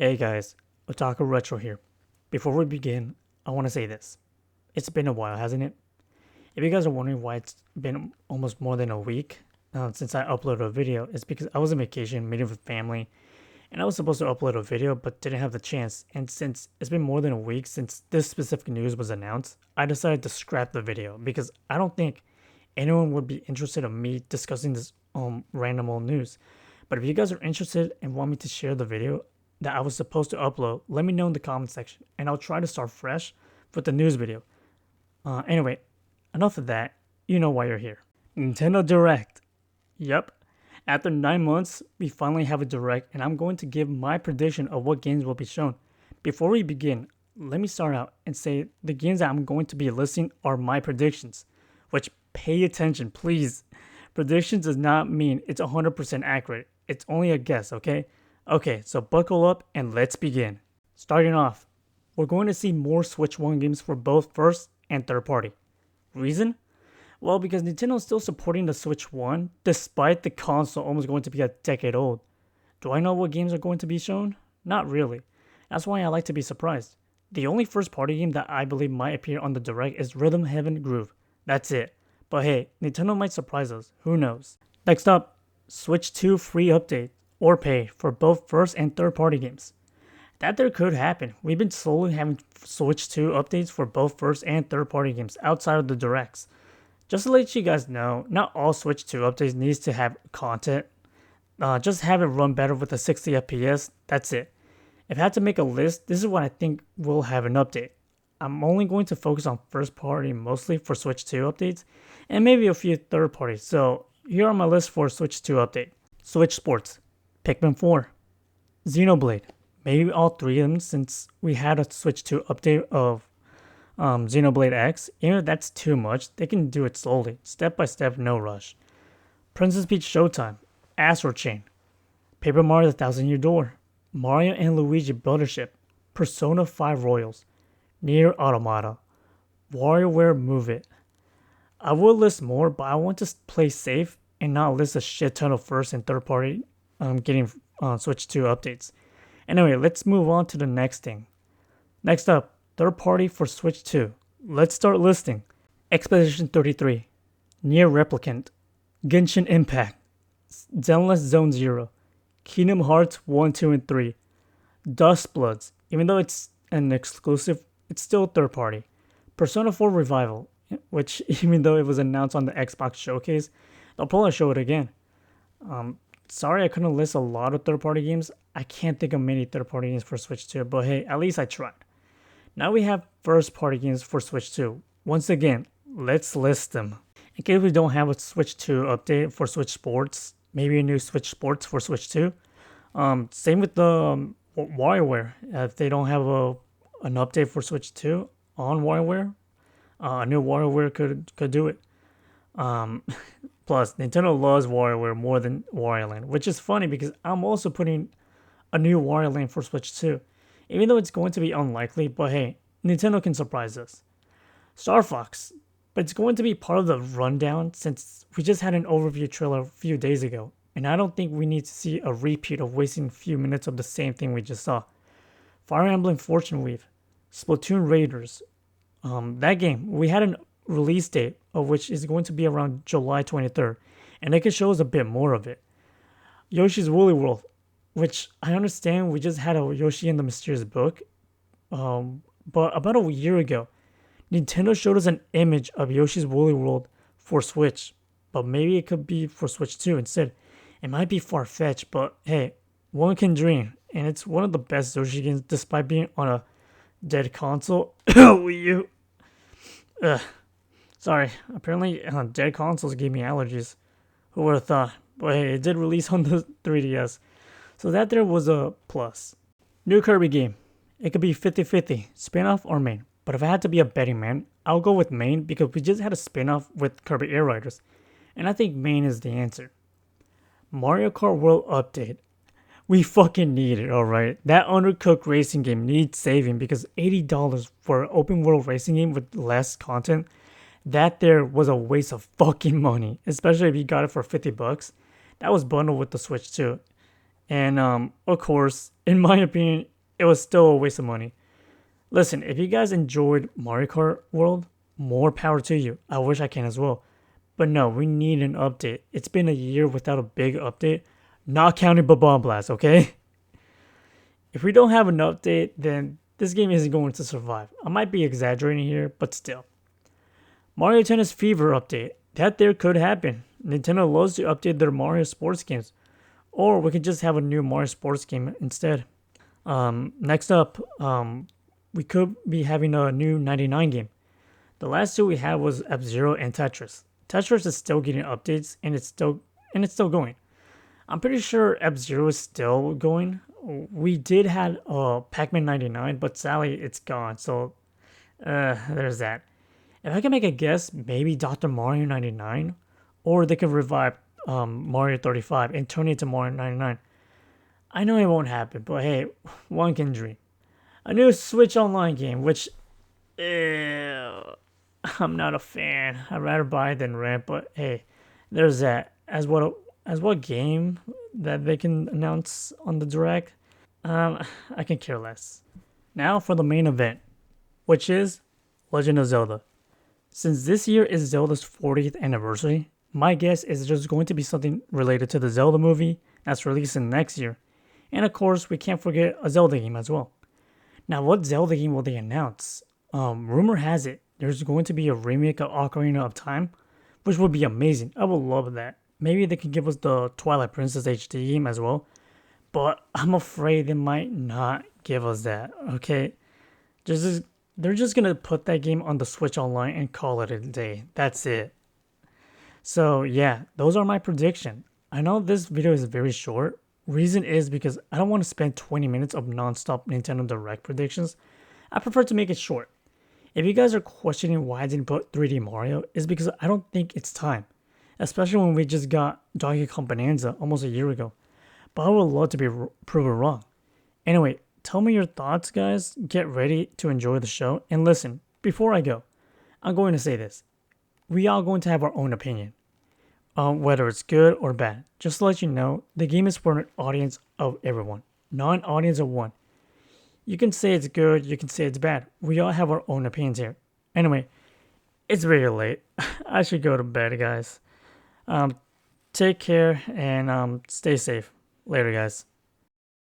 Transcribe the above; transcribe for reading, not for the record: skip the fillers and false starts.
Hey guys, Otaku Retro here. Before we begin, I want to say this. It's been a while, hasn't it? If you guys are wondering why it's been almost more than a week since I uploaded a video, it's because I was on vacation meeting with family and I was supposed to upload a video but didn't have the chance. And since it's been more than a week since this specific news was announced, I decided to scrap the video because I don't think anyone would be interested in me discussing this random old news. But if you guys are interested and want me to share the video that I was supposed to upload, let me know in the comment section and I'll try to start fresh with the news video. Anyway, enough of that. You know why you're here. Nintendo Direct. Yep. After 9 months, we finally have a Direct and I'm going to give my prediction of what games will be shown. Before we begin, let me start out and say the games that I'm going to be listing are my predictions, which pay attention, please. Predictions does not mean it's 100% accurate. It's only a guess, okay? Okay, so buckle up and let's begin. Starting off, we're going to see more Switch 1 games for both first and third party. Reason? Well, because Nintendo is still supporting the Switch 1 despite the console almost going to be a decade old. Do I know what games are going to be shown? Not really. That's why I like to be surprised. The only first party game that I believe might appear on the Direct is Rhythm Heaven Groove. That's it. But hey, Nintendo might surprise us. Who knows? Next up, Switch 2 free update or pay for both first and third party games. That there could happen. We've been slowly having Switch 2 updates for both first and third party games outside of the directs. Just to let you guys know, not all Switch 2 updates needs to have content. Just have it run better with a 60 FPS. That's it. If I had to make a list, this is what I think will have an update. I'm only going to focus on first party mostly for Switch 2 updates and maybe a few third parties. So here are my list for Switch 2 update. Switch Sports, Pikmin 4, Xenoblade, maybe all three of them since we had a Switch 2 update of Xenoblade X. Even if that's too much, they can do it slowly, step by step, no rush. Princess Peach Showtime, Astro Chain, Paper Mario The Thousand Year Door, Mario and Luigi Brothership, Persona 5 Royals, Nier Automata, WarioWare Move It. I will list more, but I want to play safe and not list a shit ton of first and third party getting Switch 2 updates. Anyway, let's move on to the next thing. Next up, third party for Switch 2. Let's start listing. Expedition 33, Nier Replicant, Genshin Impact, Zenless Zone Zero, Kingdom Hearts 1, 2, and 3, Dust Bloods. Even though it's an exclusive, it's still third party. Persona 4 Revival, which even though it was announced on the Xbox Showcase, they'll probably show it again. Sorry I couldn't list a lot of third-party games. I can't think of many third-party games for Switch 2, but hey, at least I tried. Now we have first-party games for Switch 2. Once again, let's list them. In case we don't have a Switch 2 update for Switch Sports, maybe a new Switch Sports for Switch 2. Same with the WarioWare. If they don't have an update for Switch 2 on WarioWare, a new WarioWare could do it. Plus, Nintendo loves WarioWare more than Wario Land, which is funny because I'm also putting a new Wario Land for Switch 2. Even though it's going to be unlikely, but hey, Nintendo can surprise us. Star Fox, but it's going to be part of the rundown since we just had an overview trailer a few days ago, and I don't think we need to see a repeat of wasting a few minutes of the same thing we just saw. Fire Emblem Fortune Weave, Splatoon Raiders. That game, we had an release date of which is going to be around July 23rd, and they can show us a bit more of it. Yoshi's Woolly World, which I understand we just had a Yoshi and the Mysterious Book, but about a year ago, Nintendo showed us an image of Yoshi's Woolly World for Switch, but maybe it could be for Switch 2 instead. It might be far-fetched, but hey, one can dream, and it's one of the best Yoshi games despite being on a dead console. Wii U. Ugh. Sorry, apparently dead consoles gave me allergies. Who would have thought? But hey, it did release on the 3DS. So that there was a plus. New Kirby game. It could be 50-50, spin-off or main. But if I had to be a betting man, I'll go with main because we just had a spin-off with Kirby Air Riders. And I think main is the answer. Mario Kart World Update. We fucking need it, alright? That undercooked racing game needs saving because $80 for an open world racing game with less content, that there was a waste of fucking money, especially if you got it for $50. That was bundled with the Switch too. And of course, in my opinion, it was still a waste of money. Listen, if you guys enjoyed Mario Kart World, more power to you. I wish I can as well. But no, we need an update. It's been a year without a big update, not counting Bomb Blast, okay? If we don't have an update, then this game isn't going to survive. I might be exaggerating here, but still. Mario Tennis Fever update. That there could happen. Nintendo loves to update their Mario sports games. Or we could just have a new Mario sports game instead. Next up, we could be having a new 99 game. The last two we had was F-Zero and Tetris. Tetris is still getting updates and it's still going. I'm pretty sure F-Zero is still going. We did have Pac-Man 99, but sadly it's gone. So there's that. If I can make a guess, maybe Dr. Mario 99, or they could revive Mario 35 and turn it to Mario 99. I know it won't happen, but hey, one can dream. A new Switch Online game, which I'm not a fan. I'd rather buy it than rent, but hey, there's that. As what game that they can announce on the direct, I can care less. Now for the main event, which is Legend of Zelda. Since this year is Zelda's 40th anniversary, my guess is there's going to be something related to the Zelda movie that's releasing next year. And of course, we can't forget a Zelda game as well. Now, what Zelda game will they announce? Rumor has it there's going to be a remake of Ocarina of Time, which would be amazing. I would love that. Maybe they can give us the Twilight Princess HD game as well, but I'm afraid they might not give us that. Okay, they're just gonna put that game on the Switch Online and call it a day. That's it. So yeah, those are my prediction. I know this video is very short. Reason is because I don't want to spend 20 minutes of non-stop Nintendo Direct predictions. I prefer to make it short. If you guys are questioning why I didn't put 3D Mario, it's because I don't think it's time. Especially when we just got Donkey Kong Bonanza almost a year ago. But I would love to be proven wrong. Anyway, tell me your thoughts, guys. Get ready to enjoy the show. And listen, before I go, I'm going to say this. We are going to have our own opinion on whether it's good or bad. Just to let you know, the game is for an audience of everyone, not an audience of one. You can say it's good, you can say it's bad. We all have our own opinions here. Anyway, it's very late. I should go to bed, guys. Take care and stay safe. Later, guys.